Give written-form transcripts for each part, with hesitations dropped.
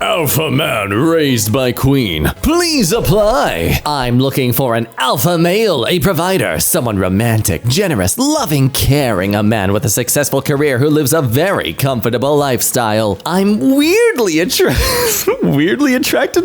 Alpha man raised by queen. Please apply. I'm looking for an alpha male, a provider, someone romantic, generous, loving, caring, a man with a successful career who lives a very comfortable lifestyle. I'm weirdly attracted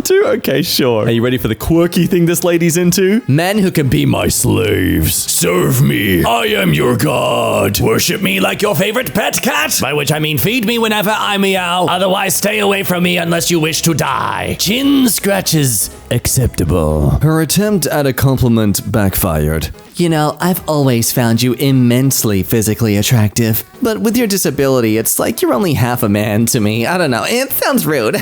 to? Okay, sure. Are you ready for the quirky thing this lady's into? Men who can be my slaves. Serve me. I am your god. Worship me like your favorite pet cat. By which I mean feed me whenever I meow. Otherwise stay away from me unless you wish to die. Chin scratches acceptable. Her attempt at a compliment backfired. You know, I've always found you immensely physically attractive. But with your disability, it's like you're only half a man to me. I don't know. It sounds rude.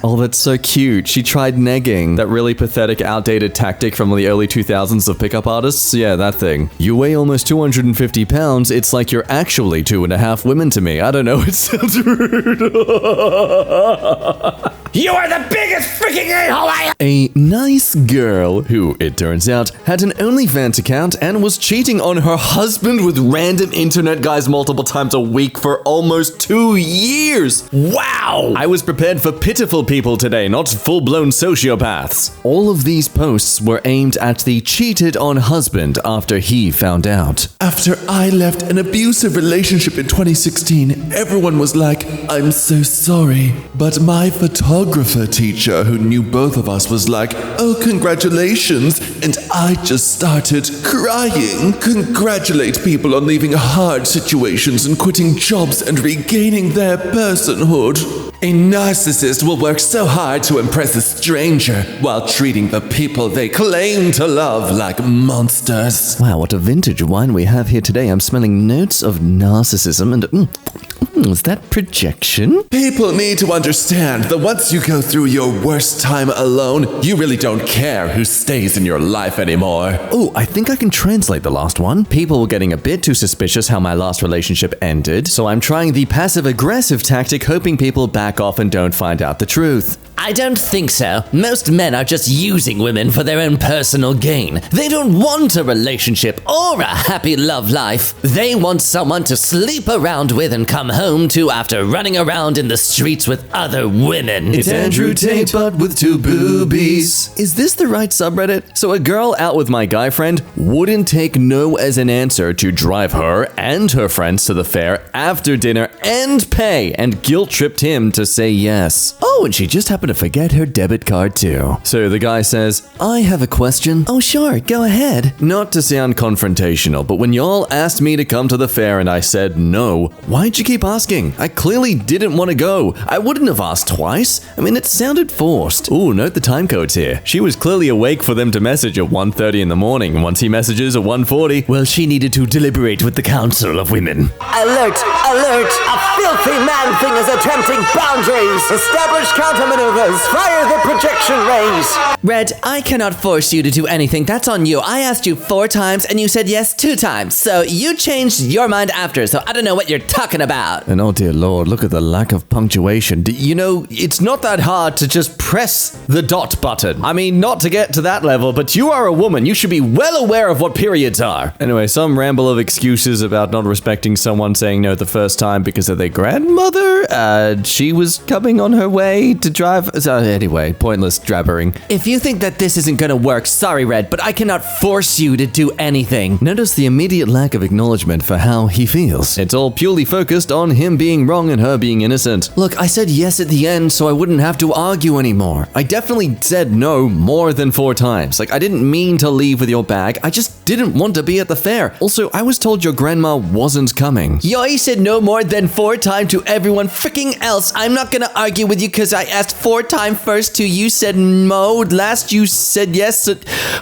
Oh, that's so cute. She tried negging. That really pathetic, outdated tactic from the early 2000s of pickup artists. Yeah, that thing. You weigh almost 250 pounds. It's like you're actually 2.5 women to me. I don't know. It sounds rude. You are the biggest freaking a-hole I... A nice girl who, it turns out, had an OnlyFans account and was cheating on her husband with random internet guys multiple times a week for almost 2 years. Wow! I was prepared for pitiful people today, not full-blown sociopaths. All of these posts were aimed at the cheated on husband after he found out. After I left an abusive relationship in 2016, everyone was like, I'm so sorry. But my photographer teacher who knew both of us was like, oh, congratulations. And I just started crying. Congratulate people on leaving hard situations and quitting jobs and regaining their personhood. A narcissist will work so hard to impress a stranger while treating the people they claim to love like monsters. Wow, what a vintage wine we have here today. I'm smelling notes of narcissism and... is that projection? People need to understand that once you go through your worst time alone, you really don't care who stays in your life anymore. Oh, I think I can translate the last one. People were getting a bit too suspicious how my last relationship ended, so I'm trying the passive-aggressive tactic, hoping people back off and don't find out the truth. I don't think so. Most men are just using women for their own personal gain. They don't want a relationship or a happy love life. They want someone to sleep around with and come home to after running around in the streets with other women. It's Andrew Tate, but with 2 boobies. Is this the right subreddit? So a girl out with my guy friend wouldn't take no as an answer to drive her and her friends to the fair after dinner and pay, and guilt-tripped him to say yes. Oh, and she just happened to forget her debit card too. So the guy says, I have a question. Oh sure, go ahead. Not to sound confrontational, but when y'all asked me to come to the fair and I said no, why'd you keep asking? I clearly didn't want to go. I wouldn't have asked twice. I mean, it sounded forced. Ooh, note the time codes here. She was clearly awake for them to message at 1:30 in the morning, and once he messages at 1:40, well, she needed to deliberate with the Council of Women. Alert! Alert! A filthy man-thing is attempting boundaries! Establish countermaneuvers! Fire the projection rays! Red, I cannot force you to do anything. That's on you. I asked you 4 times and you said yes 2 times. So you changed your mind after, so I don't know what you're talking about. And oh dear lord, look at the lack of punctuation. You know, it's not that hard to just press the dot button. I mean, not to get to that level, but you are a woman. You should be well aware of what periods are. Anyway, some ramble of excuses about not respecting someone saying no the first time because of their grandmother. She was coming on her way to drive. So anyway, pointless drabbering. If you think that this isn't gonna work, sorry Red, but I cannot force you to do anything. Notice the immediate lack of acknowledgement for how he feels. It's all purely focused on him being wrong and her being innocent. Look, I said yes at the end so I wouldn't have to argue anymore. I definitely said no more than 4 times. Like, I didn't mean to leave with your bag. I just didn't want to be at the fair. Also, I was told your grandma wasn't coming. You said no more than 4 times to everyone freaking else. I'm not gonna argue with you because I asked 4 times first to you said no. Last you said yes.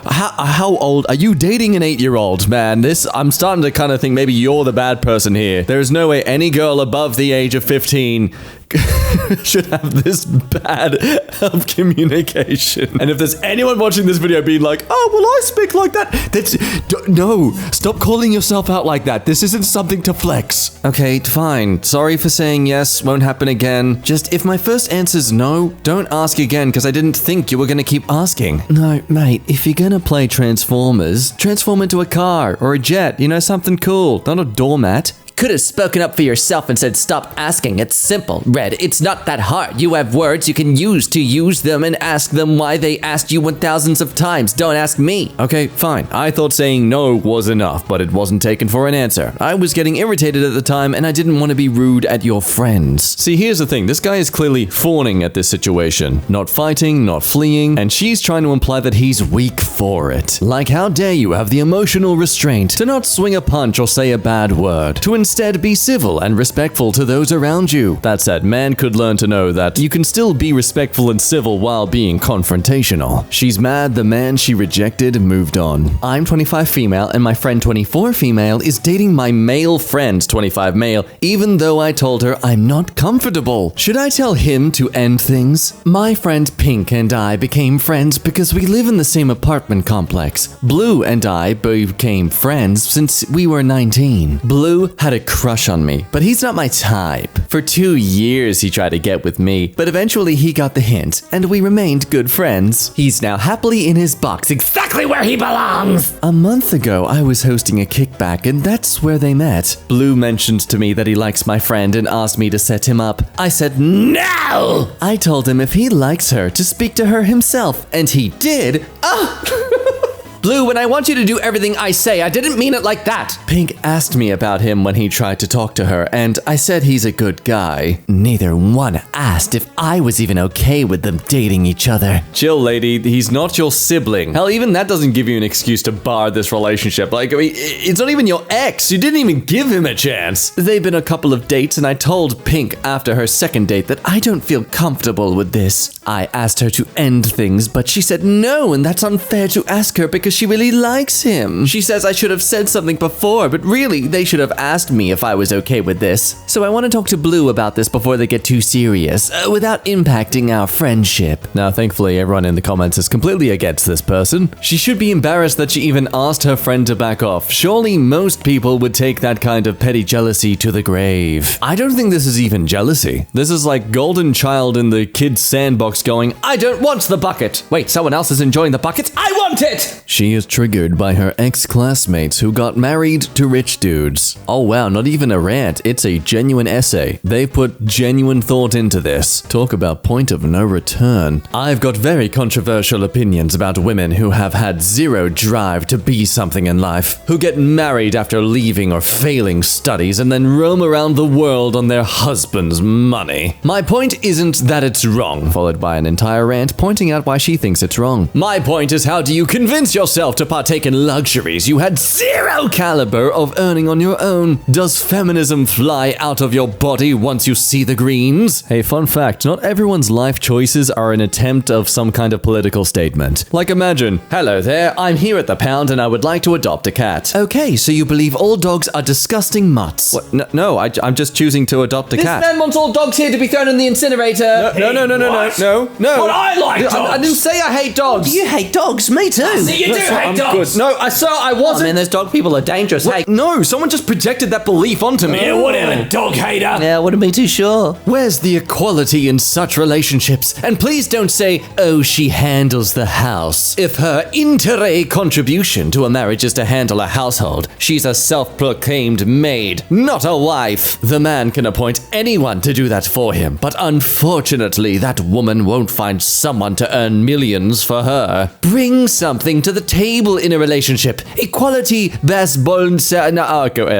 How old? Are you dating an 8-year-old? Man, I'm starting to kind of think maybe you're the bad person here. There's no way any girl above the age of 15 should have this bad of communication. And if there's anyone watching this video being like, oh, well, I speak like that, no, stop calling yourself out like that. This isn't something to flex. Okay, fine. Sorry for saying yes. Won't happen again. Just if my first answer's no, don't ask again because I didn't think you were going to keep asking. No, mate, if you're going to play Transformers, transform into a car or a jet, you know, something cool, not a doormat. could have spoken up for yourself and said stop asking. It's simple, Red. It's not that hard. You have words you can use them and ask them why they asked you 1,000s of times. Don't ask me. Okay, fine. I thought saying no was enough, but it wasn't taken for an answer. I was getting irritated at the time, and I didn't want to be rude at your friends. See, here's the thing. This guy is clearly fawning at this situation. Not fighting, not fleeing, and she's trying to imply that he's weak for it. Like, how dare you have the emotional restraint to not swing a punch or say a bad word, to instead be civil and respectful to those around you. That said, man could learn to know that you can still be respectful and civil while being confrontational. She's mad the man she rejected moved on. I'm 25 female and my friend 24 female is dating my male friend 25 male, even though I told her I'm not comfortable. Should I tell him to end things? My friend Pink and I became friends because we live in the same apartment complex. Blue and I became friends since we were 19. Blue had a crush on me, but he's not my type. For 2 years he tried to get with me, but eventually he got the hint, and we remained good friends. He's now happily in his box, exactly where he belongs! A month ago, I was hosting a kickback, and that's where they met. Blue mentioned to me that he likes my friend and asked me to set him up. I said no! I told him if he likes her, to speak to her himself, and he did. Blue, when I want you to do everything I say, I didn't mean it like that. Pink asked me about him when he tried to talk to her, and I said he's a good guy. Neither one asked if I was even okay with them dating each other. Chill, lady. He's not your sibling. Hell, even that doesn't give you an excuse to bar this relationship. Like, I mean, it's not even your ex. You didn't even give him a chance. They've been a couple of dates, and I told Pink after her second date that I don't feel comfortable with this. I asked her to end things, but she said no, and that's unfair to ask her because she really likes him. She says I should have said something before, but really, they should have asked me if I was okay with this. So I want to talk to Blue about this before they get too serious, without impacting our friendship. Now, thankfully, everyone in the comments is completely against this person. She should be embarrassed that she even asked her friend to back off. Surely most people would take that kind of petty jealousy to the grave. I don't think this is even jealousy. This is like golden child in the kid's sandbox going, I don't want the bucket. Wait, someone else is enjoying the bucket? I want it! She is triggered by her ex-classmates who got married to rich dudes. Oh wow, not even a rant, it's a genuine essay. They've put genuine thought into this. Talk about point of no return. I've got very controversial opinions about women who have had zero drive to be something in life, who get married after leaving or failing studies and then roam around the world on their husband's money. My point isn't that it's wrong, followed by an entire rant pointing out why she thinks it's wrong. My point is, how do you convince yourself to partake in luxuries you had zero caliber of earning on your own? Does feminism fly out of your body once you see the greens? Hey, fun fact, not everyone's life choices are an attempt of some kind of political statement. Like imagine, hello there, I'm here at the pound and I would like to adopt a cat. Okay, so you believe all dogs are disgusting mutts. What? No, I'm just choosing to adopt a cat. This man wants all dogs here to be thrown in the incinerator. No. But I like dogs. I didn't say I hate dogs. You hate dogs, me too. See, you do hate dogs. No, I wasn't. I mean, those dog people are dangerous. Hey. No, someone just projected that belief onto me. Yeah, whatever, dog hater. Yeah, I wouldn't be too sure. Where's the equality in such relationships? And please don't say, oh, she handles the house. If her inter contribution to a marriage is to handle a household, she's a self-proclaimed maid, not a wife. The man can appoint anyone to do that for him, but unfortunately, that woman won't find someone to earn millions for her. Bring something to the table in a relationship. Equality, I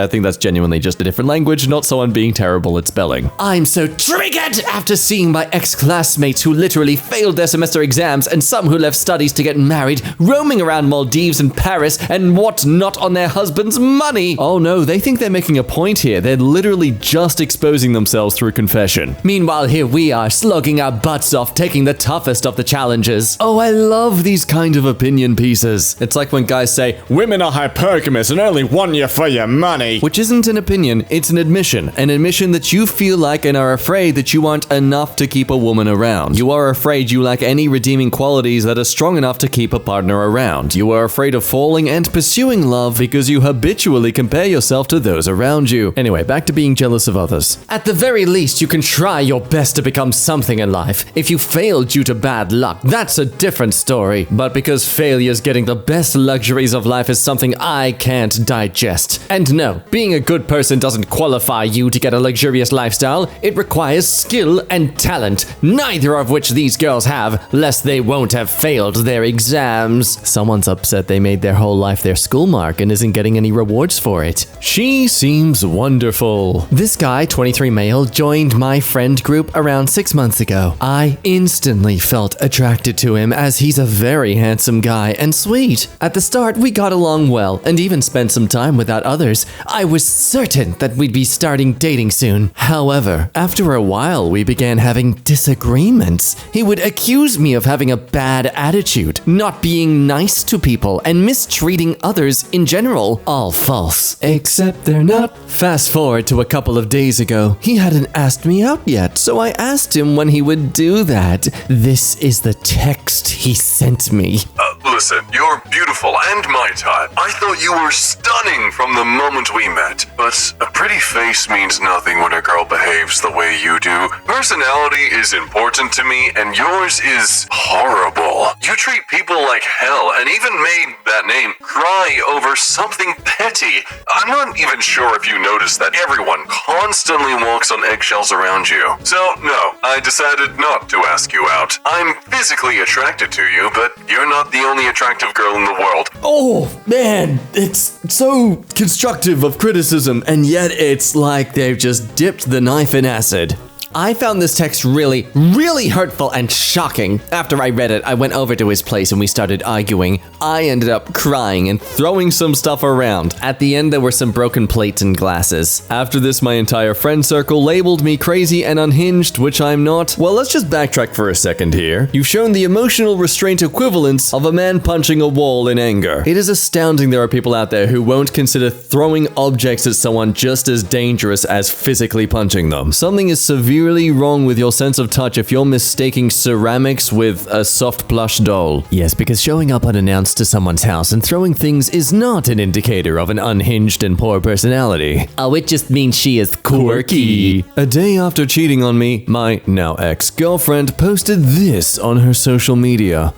think that's genuinely just a different language, not someone being terrible at spelling. I'm so triggered after seeing my ex-classmates who literally failed their semester exams and some who left studies to get married, roaming around Maldives and Paris and whatnot on their husband's money. Oh no, they think they're making a point here. They're literally just exposing themselves through confession. Meanwhile, here we are, slugging our butts off, taking the toughest of the challenges. Oh, I love these kind of opinion pieces. It's like when guys say, women are hypergamous and only want you for your money. Which isn't an opinion, it's an admission that you feel like and are afraid that you aren't enough to keep a woman around. You are afraid you lack any redeeming qualities that are strong enough to keep a partner around. You are afraid of falling and pursuing love because you habitually compare yourself to those around you. Anyway, back to being jealous of others. At the very least, you can try your best to become something in life. If you fail due to bad luck, that's a different story. But because failure's getting the best luxuries of life is something I can't digest. And no, being a good person doesn't qualify you to get a luxurious lifestyle. It requires skill and talent, neither of which these girls have, lest they won't have failed their exams. Someone's upset they made their whole life their school mark and isn't getting any rewards for it. She seems wonderful. This guy, 23 male, joined my friend group around 6 months ago. I instantly felt attracted to him as he's a very handsome guy and sweet. At the start, we got along well and even spent some time without others. I was certain that we'd be starting dating soon. However, after a while, we began having disagreements. He would accuse me of having a bad attitude, not being nice to people, and mistreating others in general. All false. Except they're not. Fast forward to a couple of days ago. He hadn't asked me out yet, so I asked him when he would do that. This is the text he sent me. Listen, you're beautiful and my type. I thought you were stunning from the moment we met. But a pretty face means nothing when a girl behaves the way you do. Personality is important to me, and yours is horrible. You treat people like hell, and even made that name cry over something petty. I'm not even sure if you noticed that everyone constantly walks on eggshells around you. So, no, I decided not to ask you out. I'm physically attracted to you, but you're not the only attractive girl in the world. Oh, man, it's so constructive of criticism, and yet it's like they've just dipped the knife in acid. I found this text really, really hurtful and shocking. After I read it, I went over to his place and we started arguing. I ended up crying and throwing some stuff around. At the end, there were some broken plates and glasses. After this, my entire friend circle labeled me crazy and unhinged, which I'm not. Well, let's just backtrack for a second here. You've shown the emotional restraint equivalence of a man punching a wall in anger. It is astounding there are people out there who won't consider throwing objects at someone just as dangerous as physically punching them. Something is severely wrong with your sense of touch if you're mistaking ceramics with a soft plush doll. Yes, because showing up unannounced to someone's house and throwing things is not an indicator of an unhinged and poor personality. Oh, it just means she is quirky. A day after cheating on me, my now ex-girlfriend posted this on her social media.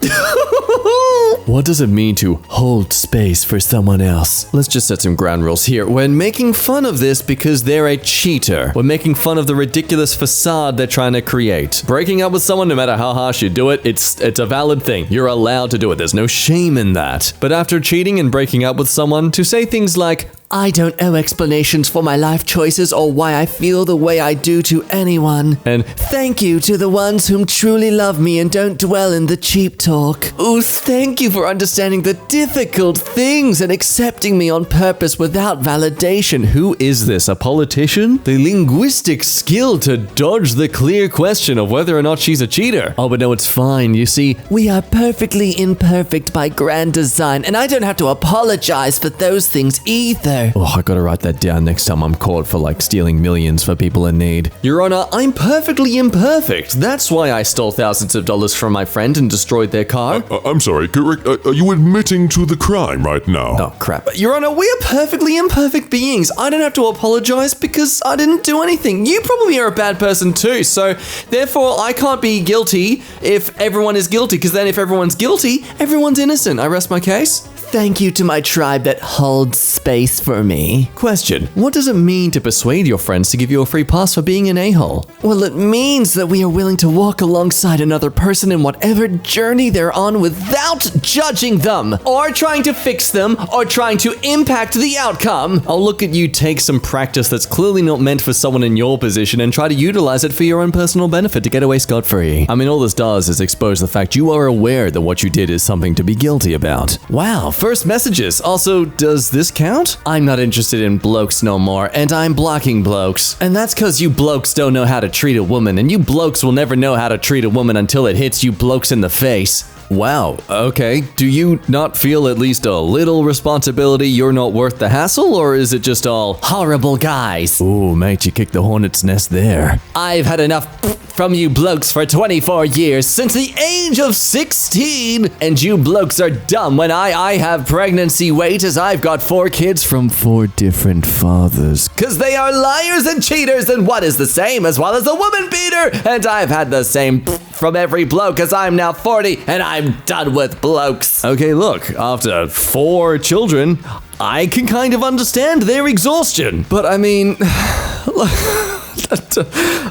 What does it mean to hold space for someone else? Let's just set some ground rules here. We're making fun of this because they're a cheater. We're making fun of the ridiculous facade they're trying to create. Breaking up with someone, no matter how harsh you do it, it's a valid thing. You're allowed to do it. There's no shame in that. But after cheating and breaking up with someone, to say things like, I don't owe explanations for my life choices or why I feel the way I do to anyone. And thank you to the ones whom truly love me and don't dwell in the cheap talk. Ooh, thank you for understanding the difficult things and accepting me on purpose without validation. Who is this, a politician? The linguistic skill to dodge the clear question of whether or not she's a cheater. Oh, but no, it's fine. You see, we are perfectly imperfect by grand design, and I don't have to apologize for those things either. Oh, I gotta write that down next time I'm caught for stealing millions for people in need. Your Honor, I'm perfectly imperfect. That's why I stole thousands of dollars from my friend and destroyed their car. I'm sorry, correct? Are you admitting to the crime right now? Oh, crap. Your Honor, we are perfectly imperfect beings. I don't have to apologize because I didn't do anything. You probably are a bad person too, so therefore I can't be guilty if everyone is guilty, because then if everyone's guilty, everyone's innocent. I rest my case. Thank you to my tribe that holds space for me. Question: what does it mean to persuade your friends to give you a free pass for being an a-hole? Well, it means that we are willing to walk alongside another person in whatever journey they're on without judging them, or trying to fix them, or trying to impact the outcome. I'll look at you take some practice that's clearly not meant for someone in your position and try to utilize it for your own personal benefit to get away scot-free. I mean, all this does is expose the fact you are aware that what you did is something to be guilty about. Wow. First messages. Also, does this count? I'm not interested in blokes no more, and I'm blocking blokes. And that's cause you blokes don't know how to treat a woman, and you blokes will never know how to treat a woman until it hits you blokes in the face. Wow, okay. Do you not feel at least a little responsibility you're not worth the hassle, or is it just all horrible guys? Ooh, mate, you kicked the hornet's nest there. I've had enough from you blokes for 24 years, since the age of 16, and you blokes are dumb when I have pregnancy weight, as I've got 4 kids from 4 different fathers. Cause they are liars and cheaters, and what is the same, as well as a woman beater, and I've had the same from every bloke, as I'm now 40, and I'm done with blokes. Okay, look, after 4 children, I can kind of understand their exhaustion. But I mean,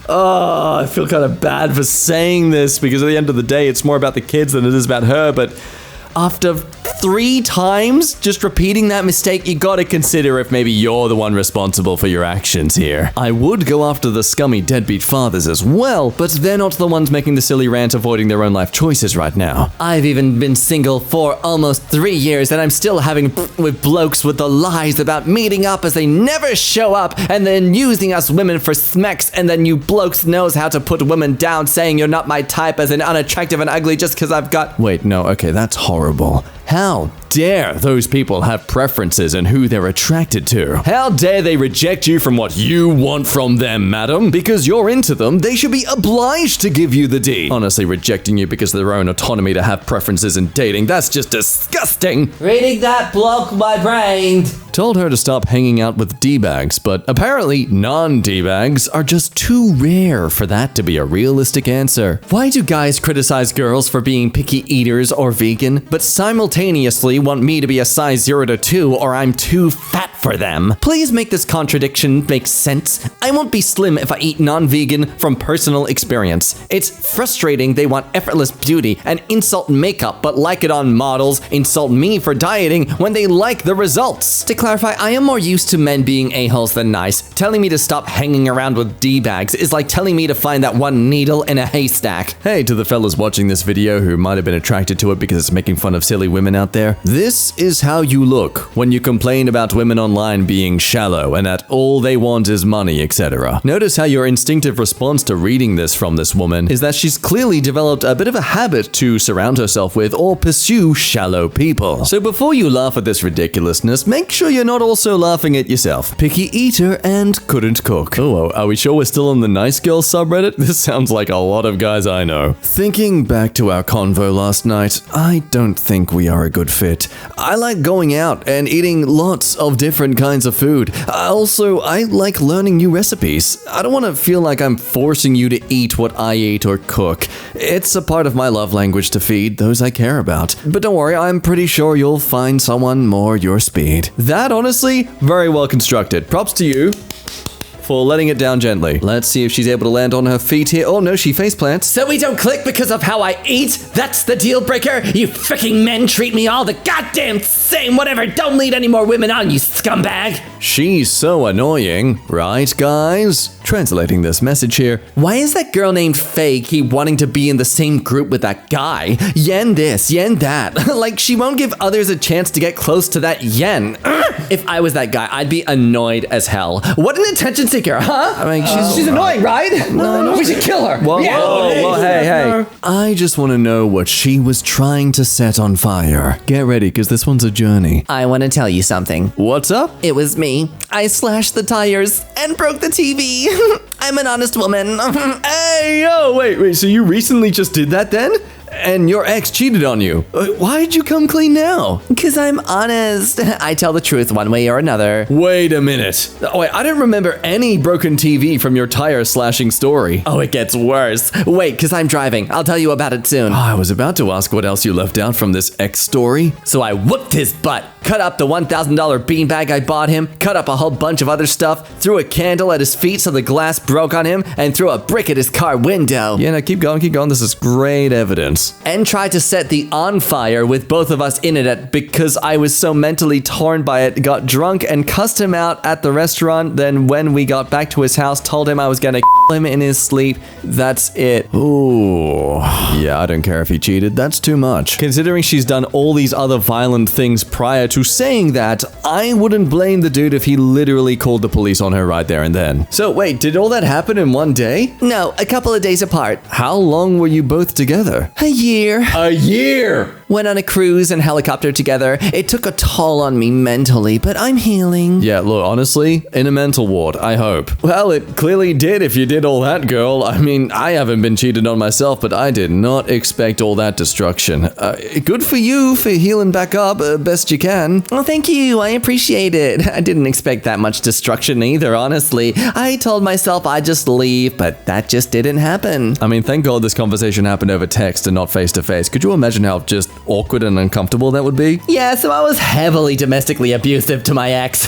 I feel kind of bad for saying this, because at the end of the day, it's more about the kids than it is about her, but after 3 times just repeating that mistake, you gotta consider if maybe you're the one responsible for your actions here. I would go after the scummy deadbeat fathers as well, but they're not the ones making the silly rant avoiding their own life choices right now. I've even been single for almost 3 years, and I'm still having with blokes with the lies about meeting up as they never show up, and then using us women for smacks, and then you blokes knows how to put women down, saying you're not my type as an unattractive and ugly just because I've got— Wait, no, okay, that's horrible. How dare those people have preferences in who they're attracted to? How dare they reject you from what you want from them, madam? Because you're into them, they should be obliged to give you the D. Honestly, rejecting you because of their own autonomy to have preferences in dating, that's just disgusting. Reading that bloke my brain. Told her to stop hanging out with D-bags, but apparently non-D-bags are just too rare for that to be a realistic answer. Why do guys criticize girls for being picky eaters or vegan, but simultaneously want me to be a size 0 to 2 or I'm too fat for them? Please make this contradiction make sense. I won't be slim if I eat non-vegan from personal experience. It's frustrating they want effortless beauty and insult makeup, but like it on models, insult me for dieting when they like the results. To clarify, I am more used to men being a-holes than nice. Telling me to stop hanging around with D-bags is like telling me to find that one needle in a haystack. Hey, to the fellas watching this video who might have been attracted to it because it's making fun of silly women out there, this is how you look when you complain about women online being shallow and that all they want is money, etc. Notice how your instinctive response to reading this from this woman is that she's clearly developed a bit of a habit to surround herself with or pursue shallow people. So before you laugh at this ridiculousness, make sure you're not also laughing at yourself. Picky eater and couldn't cook. Oh, are we sure we're still on the Nicegirls subreddit? This sounds like a lot of guys I know. Thinking back to our convo last night, I don't think we are a good fit. I like going out and eating lots of different kinds of food. Also, I like learning new recipes. I don't want to feel like I'm forcing you to eat what I eat or cook. It's a part of my love language to feed those I care about. But don't worry, I'm pretty sure you'll find someone more your speed. That, honestly, very well constructed. Props to you for letting it down gently. Let's see if she's able to land on her feet here. Oh no, she face plants. So we don't click because of how I eat? That's the deal breaker? You freaking men treat me all the goddamn same. Whatever, don't lead any more women on, you scumbag. She's so annoying, right guys? Translating this message here. Why is that girl named Faye keep wanting to be in the same group with that guy? Yen this, yen that. Like she won't give others a chance to get close to that yen. If I was that guy, I'd be annoyed as hell. What an attention seeker, huh? I mean, she's annoying, right? No, we should kill her. Whoa, yeah. Whoa, hey. I just want to know what she was trying to set on fire. Get ready, because this one's a journey. I want to tell you something. What's up? It was me. I slashed the tires and broke the TV. I'm an honest woman. Hey, yo, wait, so you recently just did that then? And your ex cheated on you. Why'd you come clean now? Because I'm honest. I tell the truth one way or another. Wait a minute. Oh, wait, I don't remember any broken TV from your tire slashing story. Oh, it gets worse. Wait, because I'm driving. I'll tell you about it soon. I was about to ask what else you left out from this ex story. So I whooped his butt. Cut up the $1,000 beanbag I bought him, cut up a whole bunch of other stuff, threw a candle at his feet so the glass broke on him, and threw a brick at his car window. Yeah, now keep going. This is great evidence. And tried to set the on fire with both of us in it because I was so mentally torn by it, got drunk and cussed him out at the restaurant. Then when we got back to his house, told him I was gonna kill him in his sleep. That's it. Ooh. Yeah, I don't care if he cheated. That's too much. Considering she's done all these other violent things prior to saying that, I wouldn't blame the dude if he literally called the police on her right there and then. So wait, did all that happen in one day? No, a couple of days apart. How long were you both together? A year. A year? Went on a cruise and helicopter together. It took a toll on me mentally, but I'm healing. Yeah, look, honestly, in a mental ward, I hope. Well, it clearly did if you did all that, girl. I mean, I haven't been cheated on myself, but I did not expect all that destruction. Good for you for healing back up best you can. Well, thank you. I appreciate it. I didn't expect that much destruction either, honestly. I told myself I'd just leave, but that just didn't happen. I mean, thank God this conversation happened over text and not face to face. Could you imagine how just awkward and uncomfortable that would be? Yeah, so I was heavily domestically abusive to my ex.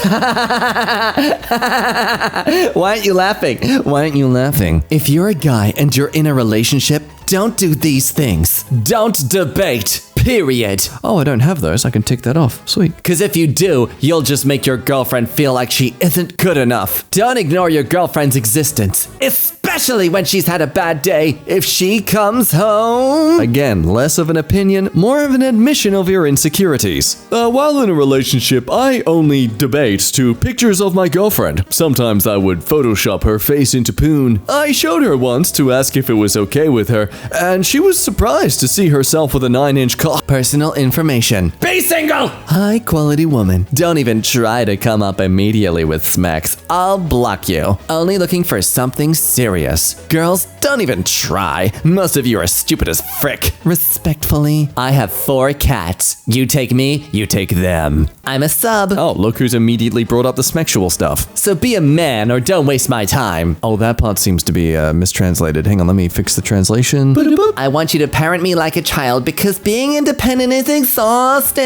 Why aren't you laughing? Why aren't you laughing? If you're a guy and you're in a relationship, don't do these things. Don't debate. Period. Oh, I don't have those. I can tick that off. Sweet. Because if you do, you'll just make your girlfriend feel like she isn't good enough. Don't ignore your girlfriend's existence, especially when she's had a bad day. If she comes home... Again, less of an opinion, more of an admission of your insecurities. While in a relationship, I only debate to pictures of my girlfriend. Sometimes I would Photoshop her face into poon. I showed her once to ask if it was okay with her, and she was surprised to see herself with a 9-inch cock. Personal information. Be single! High quality woman. Don't even try to come up immediately with smacks. I'll block you. Only looking for something serious. Girls, don't even try. Most of you are stupid as frick. Respectfully, I have 4 cats. You take me, you take them. I'm a sub. Oh, look who's immediately brought up the sexual stuff. So be a man or don't waste my time. Oh, that part seems to be mistranslated. Hang on, let me fix the translation. I want you to parent me like a child because being independent is exhausting.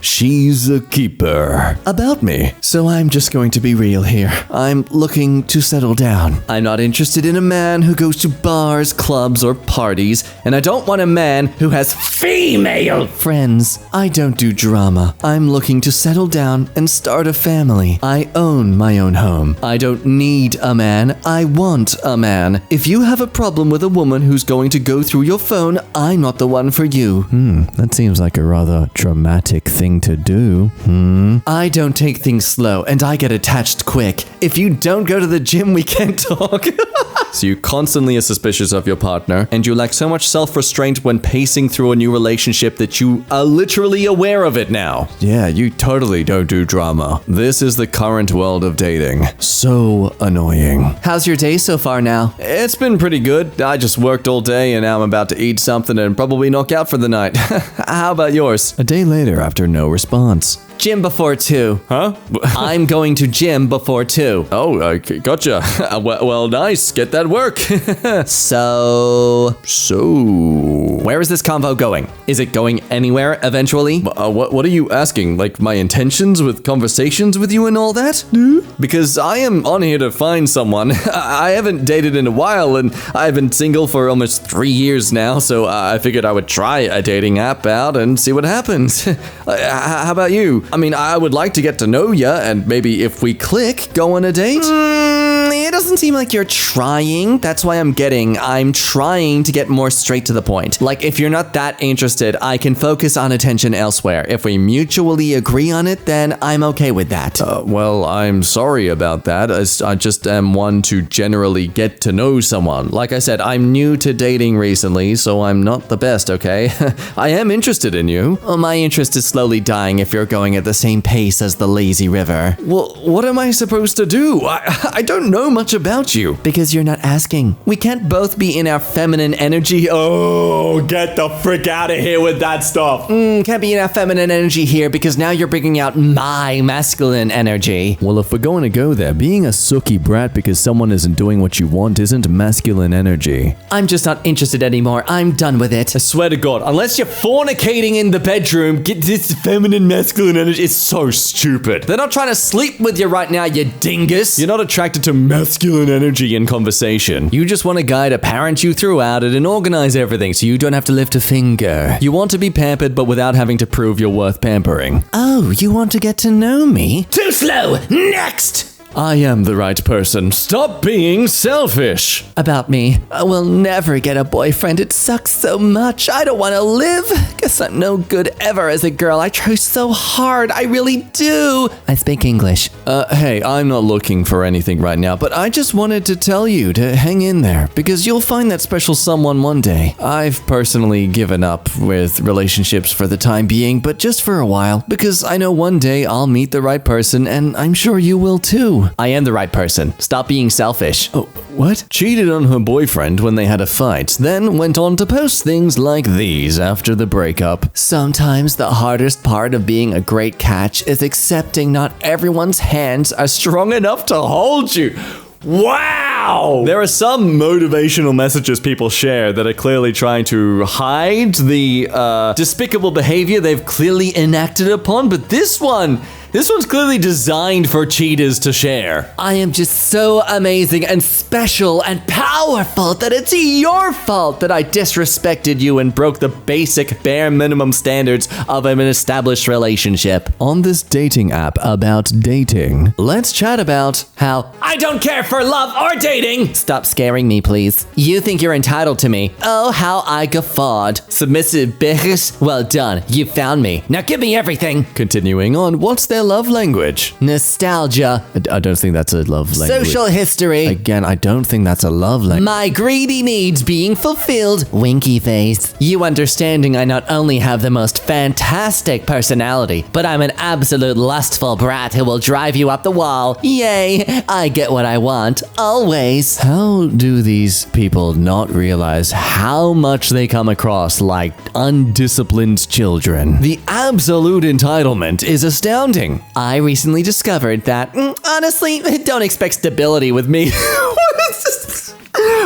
She's a keeper. About me. So I'm just going to be real here. I'm looking to settle down. I'm not interested in a man who goes to bars, clubs, or parties, and I don't want a man who has female friends. I don't do drama. I'm looking to settle down and start a family. I own my own home. I don't need a man. I want a man. If you have a problem with a woman who's going to go through your phone, I'm not the one for you. That seems like a rather dramatic thing to do. I don't take things slow, and I get attached quick. If you don't go to the gym, we can't talk. So you constantly are suspicious of your partner, and you lack so much self-restraint when pacing through a new relationship that you are literally aware of it now. Yeah, you totally don't do drama. This is the current world of dating. So annoying. How's your day so far now? It's been pretty good. I just worked all day, and now I'm about to eat something and probably knock out for the night. How about yours? A day later after no response. Gym before 2. Huh? I'm going to gym before 2. Oh, gotcha. Well, nice. Get that work. So... Where is this convo going? Is it going anywhere eventually? What are you asking? Like my intentions with conversations with you and all that? Because I am on here to find someone. I haven't dated in a while, and I've been single for almost 3 years now, so I figured I would try a dating app out and see what happens. How about you? I mean, I would like to get to know ya, and maybe if we click, go on a date? It doesn't seem like you're trying. That's why I'm trying to get more straight to the point. Like, if you're not that interested, I can focus on attention elsewhere. If we mutually agree on it, then I'm okay with that. Well, I'm sorry about that. I just am one to generally get to know someone. Like I said, I'm new to dating recently, so I'm not the best, okay? I am interested in you. Well, my interest is slowly dying if you're going at the same pace as the lazy river. Well, what am I supposed to do? I don't know much about you. Because you're not asking. We can't both be in our feminine energy. Oh, get the frick out of here with that stuff. Can't be in our feminine energy here because now you're bringing out my masculine energy. Well, if we're going to go there, being a sooky brat because someone isn't doing what you want isn't masculine energy. I'm just not interested anymore. I'm done with it. I swear to God, unless you're fornicating in the bedroom, get this feminine masculine energy. It's so stupid. They're not trying to sleep with you right now, you dingus. You're not attracted to masculine energy in conversation. You just want a guy to parent you throughout it and organize everything so you don't have to lift a finger. You want to be pampered but without having to prove you're worth pampering. Oh, you want to get to know me? Too slow! Next! I am the right person. Stop being selfish. About me. I will never get a boyfriend. It sucks so much. I don't want to live. Guess I'm no good ever as a girl. I try so hard. I really do. I speak English. Hey, I'm not looking for anything right now, but I just wanted to tell you to hang in there, because you'll find that special someone one day. I've personally given up with relationships for the time being, but just for a while, because I know one day I'll meet the right person, and I'm sure you will too. I am the right person. Stop being selfish. Oh, what? Cheated on her boyfriend when they had a fight, then went on to post things like these after the breakup. Sometimes the hardest part of being a great catch is accepting not everyone's hands are strong enough to hold you. Wow! There are some motivational messages people share that are clearly trying to hide the despicable behavior they've clearly enacted upon, but this one's clearly designed for cheaters to share. I am just so amazing and special and powerful that it's your fault that I disrespected you and broke the basic bare minimum standards of an established relationship. On this dating app about dating, let's chat about how I don't care for love or dating. Stop scaring me, please. You think you're entitled to me. Oh, how I guffawed. Submissive bitches. Well done. You found me. Now give me everything. Continuing on, what's their love language? Nostalgia. I don't think that's a love language. Social history. Again, I don't think that's a love language. My greedy needs being fulfilled. Winky face. You understanding I not only have the most fantastic personality, but I'm an absolute lustful brat who will drive you up the wall. Yay, I get what I want, always. How do these people not realize how much they come across like undisciplined children? The absolute entitlement is astounding. I recently discovered that, honestly, don't expect stability with me.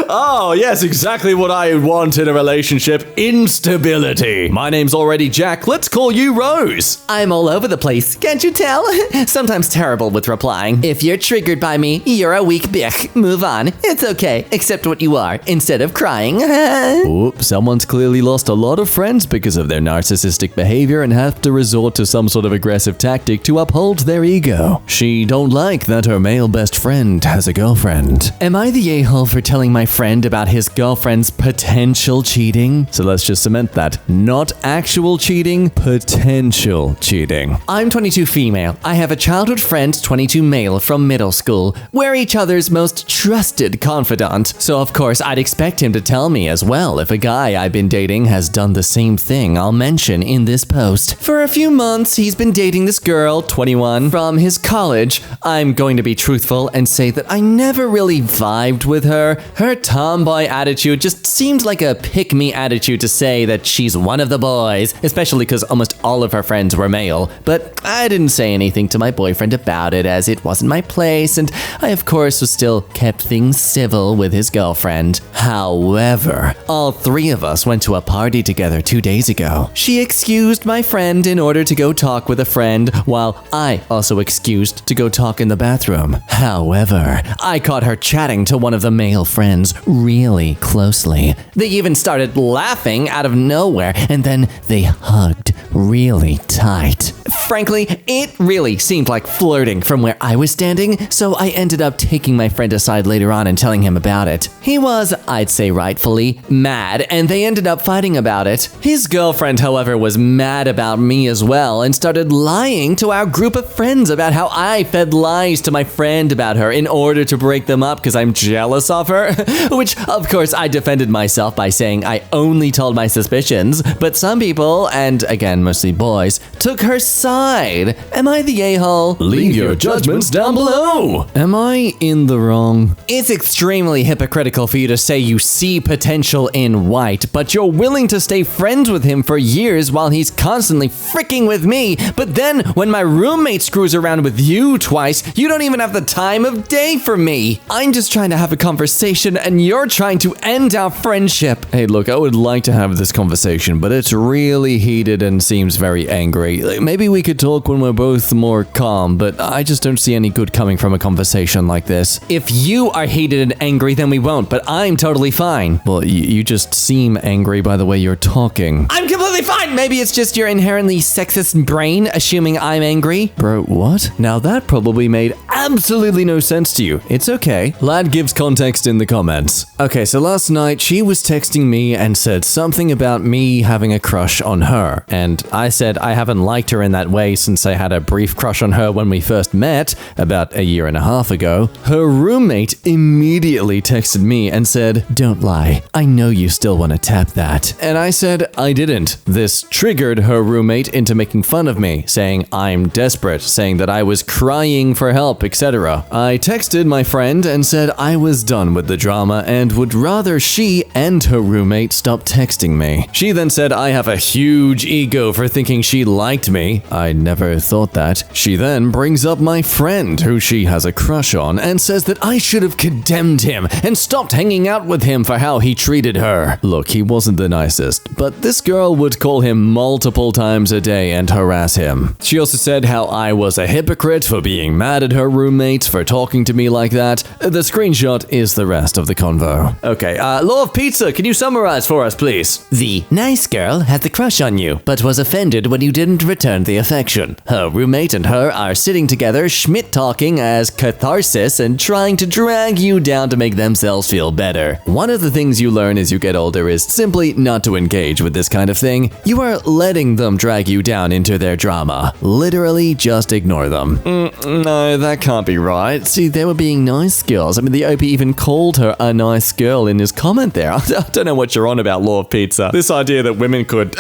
Oh, yes, exactly what I want in a relationship. Instability. My name's already Jack. Let's call you Rose. I'm all over the place, can't you tell? Sometimes terrible with replying. If you're triggered by me, you're a weak bitch. Move on. It's okay. Accept what you are, instead of crying. Oops, someone's clearly lost a lot of friends because of their narcissistic behavior and have to resort to some sort of aggressive tactic to uphold their ego. She don't like that her male best friend has a girlfriend. Am I the a-hole for telling my friend about his girlfriend's potential cheating? So let's just cement that. Not actual cheating, potential cheating. I'm 22 female. I have a childhood friend, 22 male, from middle school. We're each other's most trusted confidant. So of course I'd expect him to tell me as well if a guy I've been dating has done the same thing I'll mention in this post. For a few months, he's been dating this girl, 21, from his college. I'm going to be truthful and say that I never really vibed with her. Her tomboy attitude just seemed like a pick-me attitude to say that she's one of the boys, especially because almost all of her friends were male. But I didn't say anything to my boyfriend about it as it wasn't my place, and I of course was still kept things civil with his girlfriend. However, all three of us went to a party together 2 days ago. She excused my friend in order to go talk with a friend, while I also excused to go talk in the bathroom. However, I caught her chatting to one of the male friends really closely. They even started laughing out of nowhere, and then they hugged really tight. Frankly, it really seemed like flirting from where I was standing, so I ended up taking my friend aside later on and telling him about it. He was, I'd say rightfully, mad, and they ended up fighting about it. His girlfriend, however, was mad about me as well and started lying to our group of friends about how I fed lies to my friend about her in order to break them up because I'm jealous of her. Which, of course, I defended myself by saying I only told my suspicions, but some people, and again, mostly boys, took her side. Am I the a-hole? Leave your judgments down below. Am I in the wrong? It's extremely hypocritical for you to say you see potential in White, but you're willing to stay friends with him for years while he's constantly freaking with me. But then, when my roommate screws around with you twice, you don't even have the time of day for me. I'm just trying to have a conversation and you're trying to end our friendship. Hey, look, I would like to have this conversation, but it's really heated and seems very angry. Maybe we could talk when we're both more calm, but I just don't see any good coming from a conversation like this. If you are heated and angry, then we won't, but I'm totally fine. Well, you just seem angry by the way you're talking. I'm completely absolutely fine. Maybe it's just your inherently sexist brain assuming I'm angry. Bro, what? Now that probably made absolutely no sense to you. It's okay. Lad gives context in the comments. Okay, so last night she was texting me and said something about me having a crush on her. And I said I haven't liked her in that way since I had a brief crush on her when we first met, about a year and a half ago. Her roommate immediately texted me and said, "Don't lie. I know you still want to tap that." And I said I didn't. This triggered her roommate into making fun of me, saying I'm desperate, saying that I was crying for help, etc. I texted my friend and said I was done with the drama and would rather she and her roommate stop texting me. She then said I have a huge ego for thinking she liked me. I never thought that. She then brings up my friend, who she has a crush on, and says that I should have condemned him and stopped hanging out with him for how he treated her. Look, he wasn't the nicest, but this girl would call him multiple times a day and harass him. She also said how I was a hypocrite for being mad at her roommate for talking to me like that. The screenshot is the rest of the convo. Okay, Law of Pizza, can you summarize for us, please? The nice girl had the crush on you, but was offended when you didn't return the affection. Her roommate and her are sitting together, Schmidt talking as catharsis and trying to drag you down to make themselves feel better. One of the things you learn as you get older is simply not to engage with this kind of thing. You are letting them drag you down into their drama. Literally just ignore them. No, that can't be right. See, they were being nice girls. I mean, the OP even called her a nice girl in his comment there. I don't know what you're on about, Law of Pizza. This idea that women could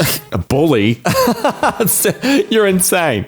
bully, you're insane.